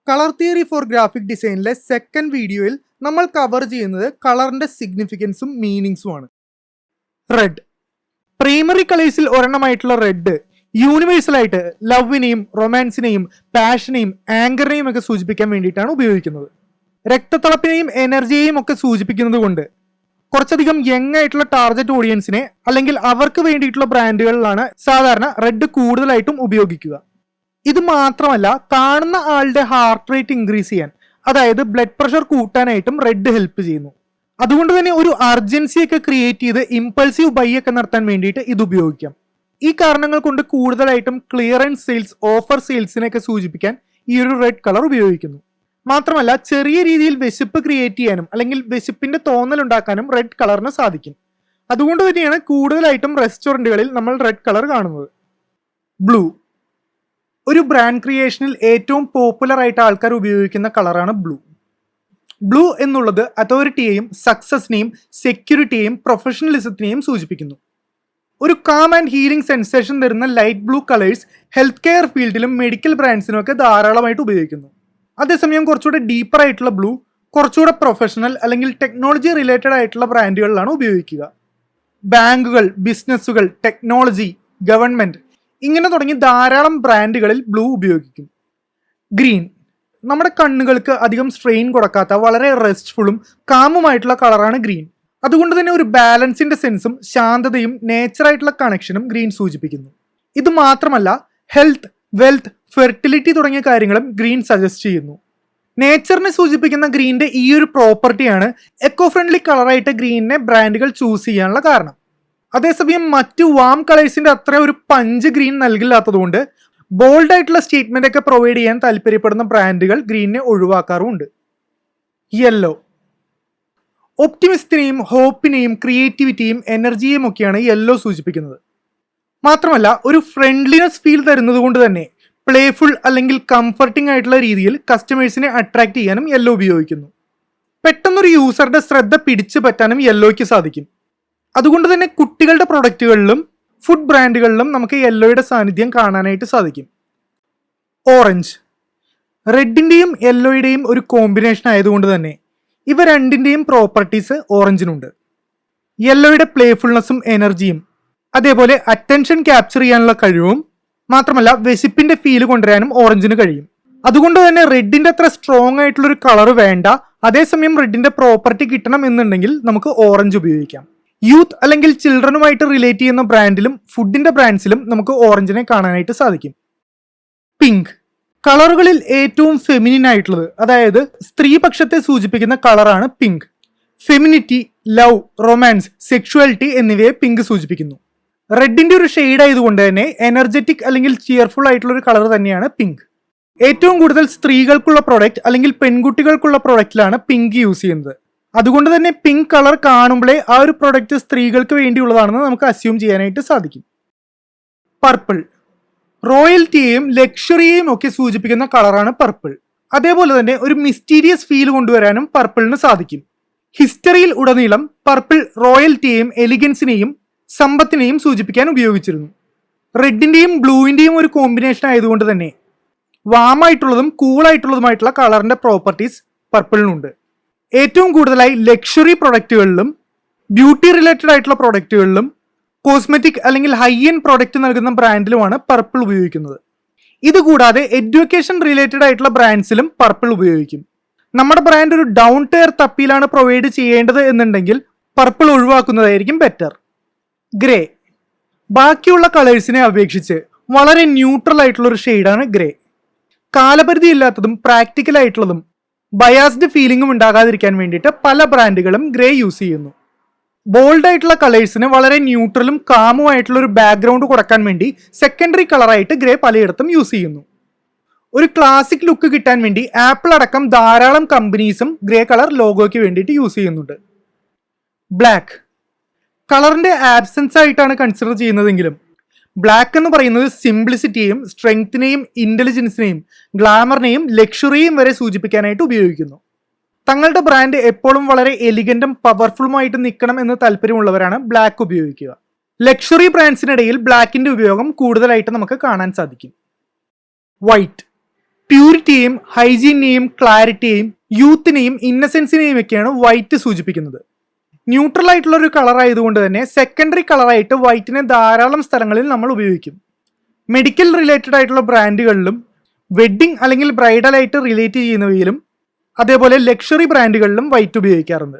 Colour theory four graphic ഡിസൈനിലെ second വീഡിയോയിൽ നമ്മൾ കവർ ചെയ്യുന്നത് കളറിന്റെ സിഗ്നിഫിക്കൻസും മീനിങ്സുമാണ്. റെഡ് പ്രൈമറി കളേഴ്സിൽ ഒരെണ്ണമായിട്ടുള്ള റെഡ് യൂണിവേഴ്സലായിട്ട് ലവിനെയും റൊമാൻസിനെയും പാഷനെയും ആങ്കറിനെയും ഒക്കെ സൂചിപ്പിക്കാൻ വേണ്ടിയിട്ടാണ് ഉപയോഗിക്കുന്നത്. രക്തത്തിളപ്പിനെയും എനർജിയെയും ഒക്കെ സൂചിപ്പിക്കുന്നത് കൊണ്ട് കുറച്ചധികം യങ് ആയിട്ടുള്ള ടാർഗറ്റ് ഓഡിയൻസിനെ അല്ലെങ്കിൽ അവർക്ക് വേണ്ടിയിട്ടുള്ള ബ്രാൻഡുകളിലാണ് സാധാരണ റെഡ് കൂടുതലായിട്ടും ഉപയോഗിക്കുക. ഇത് മാത്രമല്ല, കാണുന്ന ആളുടെ ഹാർട്ട് റേറ്റ് ഇൻക്രീസ് ചെയ്യാൻ, അതായത് ബ്ലഡ് പ്രഷർ കൂട്ടാനായിട്ടും റെഡ് ഹെൽപ്പ് ചെയ്യുന്നു. അതുകൊണ്ട് തന്നെ ഒരു അർജൻസി ഒക്കെ ക്രിയേറ്റ് ചെയ്ത് ഇമ്പൾസീവ് ബൈ ഒക്കെ നടത്താൻ വേണ്ടിയിട്ട് ഇത് ഉപയോഗിക്കാം. ഈ കാരണങ്ങൾ കൊണ്ട് കൂടുതലായിട്ടും ക്ലിയറൻസ് സെയിൽസ്, ഓഫർ സെയിൽസിനെയൊക്കെ സൂചിപ്പിക്കാൻ ഈ ഒരു റെഡ് കളർ ഉപയോഗിക്കുന്നു. മാത്രമല്ല, ചെറിയ രീതിയിൽ വിശപ്പ് ക്രിയേറ്റ് ചെയ്യാനും അല്ലെങ്കിൽ വിശപ്പിന്റെ തോന്നൽ ഉണ്ടാക്കാനും റെഡ് കളറിന് സാധിക്കും. അതുകൊണ്ട് തന്നെയാണ് കൂടുതലായിട്ടും റെസ്റ്റോറൻറ്റുകളിൽ നമ്മൾ റെഡ് കളർ കാണുന്നത്. ബ്ലൂ ഒരു ബ്രാൻഡ് ക്രിയേഷനിൽ ഏറ്റവും പോപ്പുലർ ആയിട്ട് ആൾക്കാർ ഉപയോഗിക്കുന്ന കളറാണ് ബ്ലൂ. ബ്ലൂ എന്നുള്ളത് അതോറിറ്റിയെയും സക്സസിനെയും സെക്യൂരിറ്റിയെയും പ്രൊഫഷണലിസത്തിനെയും സൂചിപ്പിക്കുന്നു. ഒരു കാം ആൻഡ് ഹീലിംഗ് സെൻസേഷൻ തരുന്ന light blue colours health care ഫീൽഡിലും മെഡിക്കൽ ബ്രാൻഡ്സിനും ഒക്കെ ധാരാളമായിട്ട് ഉപയോഗിക്കുന്നു. അതേസമയം കുറച്ചുകൂടെ ഡീപ്പർ ആയിട്ടുള്ള ബ്ലൂ കുറച്ചുകൂടെ പ്രൊഫഷണൽ അല്ലെങ്കിൽ ടെക്നോളജി റിലേറ്റഡ് ആയിട്ടുള്ള ബ്രാൻഡുകളിലാണ് ഉപയോഗിക്കുക. ബാങ്കുകൾ, ബിസിനസ്സുകൾ, ടെക്നോളജി, ഗവൺമെന്റ് ഇങ്ങനെ തുടങ്ങി ധാരാളം ബ്രാൻഡുകളിൽ ബ്ലൂ ഉപയോഗിക്കും. ഗ്രീൻ നമ്മുടെ കണ്ണുകൾക്ക് അധികം സ്ട്രെയിൻ കൊടുക്കാത്ത വളരെ റെസ്റ്റ്ഫുള്ളും കാമുമായിട്ടുള്ള കളറാണ് ഗ്രീൻ. അതുകൊണ്ട് തന്നെ ഒരു ബാലൻസിന്റെ സെൻസും ശാന്തതയും നേച്ചറായിട്ടുള്ള കണക്ഷനും ഗ്രീൻ സൂചിപ്പിക്കുന്നു. ഇത് മാത്രമല്ല, ഹെൽത്ത്, വെൽത്ത്, ഫെർട്ടിലിറ്റി തുടങ്ങിയ കാര്യങ്ങളും ഗ്രീൻ സജസ്റ്റ് ചെയ്യുന്നു. നേച്ചറിനെ സൂചിപ്പിക്കുന്ന ഗ്രീനിന്റെ ഈ ഒരു പ്രോപ്പർട്ടിയാണ് എക്കോ ഫ്രണ്ട്ലി കളറായിട്ട് ഗ്രീനിനെ ബ്രാൻഡുകൾ ചൂസ് ചെയ്യാനുള്ള കാരണം. അതേസമയം മറ്റു വാം കളേഴ്സിന്റെ അത്ര ഒരു പഞ്ച് ഗ്രീൻ നൽകില്ലാത്തതുകൊണ്ട് ബോൾഡ് ആയിട്ടുള്ള സ്റ്റേറ്റ്മെന്റ് ഒക്കെ പ്രൊവൈഡ് ചെയ്യാൻ താല്പര്യപ്പെടുന്ന ബ്രാൻഡുകൾ ഗ്രീനിനെ ഒഴിവാക്കാറുമുണ്ട്. യെല്ലോ ഒപ്റ്റിമിസത്തിനെയും ഹോപ്പിനെയും ക്രിയേറ്റിവിറ്റിയും എനർജിയെയും ഒക്കെയാണ് യെല്ലോ സൂചിപ്പിക്കുന്നത്. മാത്രമല്ല, ഒരു ഫ്രണ്ട്ലിനെസ് ഫീൽ തരുന്നത് കൊണ്ട് തന്നെ പ്ലേഫുൾ അല്ലെങ്കിൽ കംഫർട്ടിംഗ് ആയിട്ടുള്ള രീതിയിൽ കസ്റ്റമേഴ്സിനെ അട്രാക്ട് ചെയ്യാനും യെല്ലോ ഉപയോഗിക്കുന്നു. പെട്ടെന്നൊരു യൂസറുടെ ശ്രദ്ധ പിടിച്ചു പറ്റാനും യെല്ലോയ്ക്ക് സാധിക്കും. അതുകൊണ്ട് തന്നെ കുട്ടികളുടെ പ്രൊഡക്റ്റുകളിലും ഫുഡ് ബ്രാൻഡുകളിലും നമുക്ക് യെല്ലോയുടെ സാന്നിധ്യം കാണാനായിട്ട് സാധിക്കും. ഓറഞ്ച് റെഡിന്റെയും യെല്ലോയുടെയും ഒരു കോമ്പിനേഷൻ ആയതുകൊണ്ട് തന്നെ ഇവ രണ്ടിന്റെയും പ്രോപ്പർട്ടീസ് ഓറഞ്ചിനുണ്ട്. യെല്ലോയുടെ പ്ലേഫുൾനെസ്സും എനർജിയും, അതേപോലെ അറ്റൻഷൻ ക്യാപ്ചർ ചെയ്യാനുള്ള കഴിവും, മാത്രമല്ല വിശപ്പിന്റെ ഫീല് കൊണ്ടുവരാനും ഓറഞ്ചിന് കഴിയും. അതുകൊണ്ട് തന്നെ റെഡിന്റെ അത്ര സ്ട്രോങ് ആയിട്ടുള്ള ഒരു കളർ വേണ്ട, അതേസമയം റെഡിന്റെ പ്രോപ്പർട്ടി കിട്ടണം എന്നുണ്ടെങ്കിൽ നമുക്ക് ഓറഞ്ച് ഉപയോഗിക്കാം. യൂത്ത് അല്ലെങ്കിൽ ചിൽഡ്രനുമായിട്ട് റിലേറ്റ് ചെയ്യുന്ന ബ്രാൻഡിലും ഫുഡിന്റെ ബ്രാൻഡ്സിലും നമുക്ക് ഓറഞ്ചിനെ കാണാനായിട്ട് സാധിക്കും. പിങ്ക് കളറുകളിൽ ഏറ്റവും ഫെമിനിൻ ആയിട്ടുള്ളത്, അതായത് സ്ത്രീപക്ഷത്തെ സൂചിപ്പിക്കുന്ന കളറാണ് pink. Femininity, love, romance, sexuality എന്നിവയെ പിങ്ക് സൂചിപ്പിക്കുന്നു. റെഡിന്റെ ഒരു ഷെയ്ഡ് ആയതുകൊണ്ട് തന്നെ എനർജറ്റിക് അല്ലെങ്കിൽ ചിയർഫുൾ ആയിട്ടുള്ള ഒരു കളർ തന്നെയാണ് പിങ്ക്. ഏറ്റവും കൂടുതൽ സ്ത്രീകൾക്കുള്ള പ്രൊഡക്റ്റ് അല്ലെങ്കിൽ പെൺകുട്ടികൾക്കുള്ള പ്രൊഡക്റ്റിലാണ് പിങ്ക് യൂസ് ചെയ്യുന്നത്. അതുകൊണ്ട് തന്നെ പിങ്ക് കളർ കാണുമ്പോഴേ ആ ഒരു പ്രൊഡക്റ്റ് സ്ത്രീകൾക്ക് വേണ്ടിയുള്ളതാണെന്ന് നമുക്ക് അസ്യൂം ചെയ്യാനായിട്ട് സാധിക്കും. പർപ്പിൾ റോയൽറ്റിയെയും ലക്ഷറിയെയും ഒക്കെ സൂചിപ്പിക്കുന്ന കളറാണ് പർപ്പിൾ. അതേപോലെ തന്നെ ഒരു മിസ്റ്റീരിയസ് ഫീൽ കൊണ്ടുവരാനും പർപ്പിളിന് സാധിക്കും. ഹിസ്റ്ററിയിൽ ഉടനീളം പർപ്പിൾ റോയൽറ്റിയെയും എലിഗൻസിനെയും സമ്പത്തിനെയും സൂചിപ്പിക്കാൻ ഉപയോഗിച്ചിരുന്നു. റെഡിന്റെയും ബ്ലൂവിന്റെയും ഒരു കോമ്പിനേഷൻ ആയതുകൊണ്ട് തന്നെ വാമായിട്ടുള്ളതും കൂളായിട്ടുള്ളതുമായിട്ടുള്ള കളറിന്റെ പ്രോപ്പർട്ടീസ് പർപ്പിളിനുണ്ട്. ഏറ്റവും കൂടുതലായി ലക്ഷറി പ്രൊഡക്റ്റുകളിലും ബ്യൂട്ടി റിലേറ്റഡ് ആയിട്ടുള്ള പ്രൊഡക്റ്റുകളിലും കോസ്മെറ്റിക് അല്ലെങ്കിൽ ഹൈ എൻഡ് പ്രോഡക്റ്റ് നൽകുന്ന ബ്രാൻഡിലുമാണ് പർപ്പിൾ ഉപയോഗിക്കുന്നത്. ഇതുകൂടാതെ എഡ്യൂക്കേഷൻ റിലേറ്റഡ് ആയിട്ടുള്ള ബ്രാൻഡ്സിലും പർപ്പിൾ ഉപയോഗിക്കും. നമ്മുടെ ബ്രാൻഡ് ഒരു ഡൗൺ ടയർ തപ്പിയിലാണ് പ്രൊവൈഡ് ചെയ്യേണ്ടത് എന്നുണ്ടെങ്കിൽ പർപ്പിൾ ഒഴിവാക്കുന്നതായിരിക്കും ബെറ്റർ. ഗ്രേ ബാക്കിയുള്ള കളേഴ്സിനെ അപേക്ഷിച്ച് വളരെ ന്യൂട്രൽ ആയിട്ടുള്ള ഒരു ഷെയ്ഡാണ് ഗ്രേ. കാലപരിധി ഇല്ലാത്തതും പ്രാക്ടിക്കൽ ആയിട്ടുള്ളതും ബയാസ്ഡ് ഫീലിംഗും ഉണ്ടാകാതിരിക്കാൻ വേണ്ടിയിട്ട് പല ബ്രാൻഡുകളും ഗ്രേ യൂസ് ചെയ്യുന്നു. ബോൾഡ് ആയിട്ടുള്ള കളേഴ്സിന് വളരെ ന്യൂട്രലും കാമും ആയിട്ടുള്ള ഒരു ബാക്ക്ഗ്രൗണ്ട് കൊടുക്കാൻ വേണ്ടി സെക്കൻഡറി കളറായിട്ട് ഗ്രേ പലയിടത്തും യൂസ് ചെയ്യുന്നു. ഒരു ക്ലാസിക് ലുക്ക് കിട്ടാൻ വേണ്ടി ആപ്പിൾ അടക്കം ധാരാളം കമ്പനീസും ഗ്രേ കളർ ലോഗോയ്ക്ക് വേണ്ടിയിട്ട് യൂസ് ചെയ്യുന്നുണ്ട്. ബ്ലാക്ക് കളറിന്റെ ആബ്സെൻസ് ആയിട്ടാണ് കൺസിഡർ ചെയ്യുന്നതെങ്കിലും ബ്ലാക്ക് എന്ന് പറയുന്നത് സിംപ്ലിസിറ്റിയെയും സ്ട്രെങ്ത്തിനെയും ഇന്റലിജൻസിനെയും ഗ്ലാമറിനെയും ലക്ഷറിയെയും വരെ സൂചിപ്പിക്കാനായിട്ട് ഉപയോഗിക്കുന്നു. തങ്ങളുടെ ബ്രാൻഡ് എപ്പോഴും വളരെ എലിഗന്റും പവർഫുള്ളുമായിട്ട് നിൽക്കണം എന്ന് താല്പര്യമുള്ളവരാണ് ബ്ലാക്ക് ഉപയോഗിക്കുക. ലക്ഷറി ബ്രാൻഡ്സിനിടയിൽ ബ്ലാക്കിന്റെ ഉപയോഗം കൂടുതലായിട്ട് നമുക്ക് കാണാൻ സാധിക്കും. വൈറ്റ് പ്യൂരിറ്റിയെയും ഹൈജീനെയും ക്ലാരിറ്റിയെയും യൂത്തിനെയും ഇന്നസെൻസിനെയും ഒക്കെയാണ് വൈറ്റ് സൂചിപ്പിക്കുന്നത്. ന്യൂട്രൽ ആയിട്ടുള്ള ഒരു കളർ ആയതുകൊണ്ട് തന്നെ സെക്കൻഡറി കളറായിട്ട് വൈറ്റിനെ ധാരാളം സ്ഥലങ്ങളിൽ നമ്മൾ ഉപയോഗിക്കും. മെഡിക്കൽ റിലേറ്റഡ് ആയിട്ടുള്ള ബ്രാൻഡുകളിലും വെഡ്ഡിംഗ് അല്ലെങ്കിൽ ബ്രൈഡൽ ആയിട്ട് റിലേറ്റ് ചെയ്യുന്നവയിലും അതേപോലെ ലക്ഷറി ബ്രാൻഡുകളിലും വൈറ്റ് ഉപയോഗിക്കാറുണ്ട്.